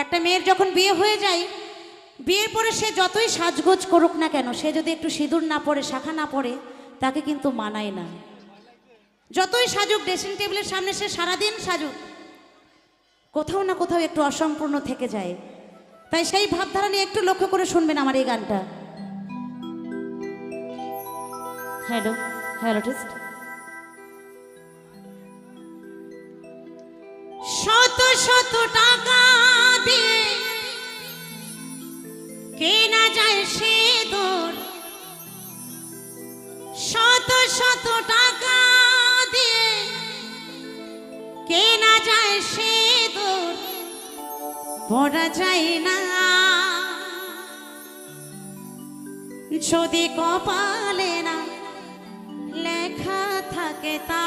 একটা মেয়ের যখন বিয়ে হয়ে যায়, বিয়ের পরে সে যতই সাজগোজ করুক না কেন, সে যদি একটু সিঁদুর না পরে, শাখা না পরে, তাকে কিন্তু মানায় না। যতই সাজুক, ড্রেসিং টেবিলের সামনে সে সারাদিন সাজুক, কোথাও না কোথাও একটু অসম্পূর্ণ থেকে যায়। তাই সেই ভাবধারা নিয়ে একটু লক্ষ্য করে শুনবেন আমার এই গানটা। Hello hello test. শত শত টাকা দিয়ে কেনা যায় সিঁদুর, শত শত টাকা দিয়ে কেনা যায় সিঁদুর, পড়া যায় না যদি কপালে না লেখা থাকে তা।